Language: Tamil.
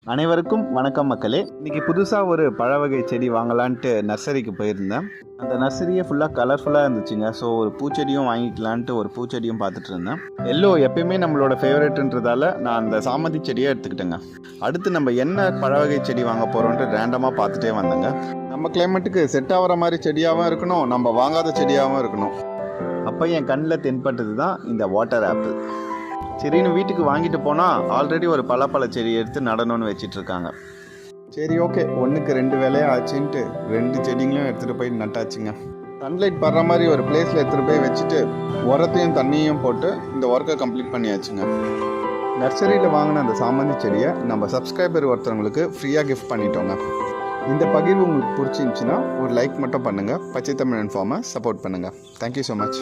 அனைவருக்கும் வணக்கம் மக்களே. இன்றைக்கி புதுசாக ஒரு பழ வகை செடி வாங்கலான்ட்டு நர்சரிக்கு போயிருந்தேன். அந்த நர்சரியே ஃபுல்லாக கலர்ஃபுல்லாக இருந்துச்சுங்க. ஸோ ஒரு பூச்செடியும் வாங்கிக்கலான்ட்டு ஒரு பூச்செடியும் பார்த்துட்டு இருந்தேன். எல்லோ எப்பயுமே நம்மளோட ஃபேவரட்ன்றதால நான் அந்த சாமந்தி செடியை எடுத்துக்கிட்டேங்க. அடுத்து நம்ம என்ன பழ வகை செடி வாங்க போகிறோன்ட்டு ரேண்டமாக பார்த்துட்டே வந்தேங்க. நம்ம கிளைமேட்டுக்கு செட் ஆகிற மாதிரி செடியாகவும் இருக்கணும், நம்ம வாங்காத செடியாகவும் இருக்கணும். அப்போ என் கண்ணில் தென்பட்டது தான் இந்த வாட்டர் ஆப்பிள். சரின்னு வீட்டுக்கு வாங்கிட்டு போனால் ஆல்ரெடி ஒரு பழ செடி எடுத்து நடணும்னு வச்சிட்ருக்காங்க. சரி ஓகே, ஒன்றுக்கு 2 வேலையாக ஆச்சுன்ட்டு 2 செடிங்களையும் எடுத்துகிட்டு போய் நட்டாச்சுங்க. சன்லைட் படுற மாதிரி ஒரு பிளேஸில் எடுத்துகிட்டு போய் வச்சுட்டு உரத்தையும் தண்ணியும் போட்டு இந்த ஒர்க்கை கம்ப்ளீட் பண்ணியாச்சுங்க. நர்சரியில் வாங்கின அந்த சாமந்தி செடியை நம்ம சப்ஸ்கிரைபர் ஒருத்தவங்களுக்கு ஃப்ரீயாக கிஃப்ட் பண்ணிட்டோங்க. இந்த பகிர்வு உங்களுக்கு பிடிச்சிருந்துச்சின்னா ஒரு லைக் மட்டும் பண்ணுங்கள். பச்சை தமிழ் ஃபார்மை சப்போர்ட் பண்ணுங்கள். Thank you so much.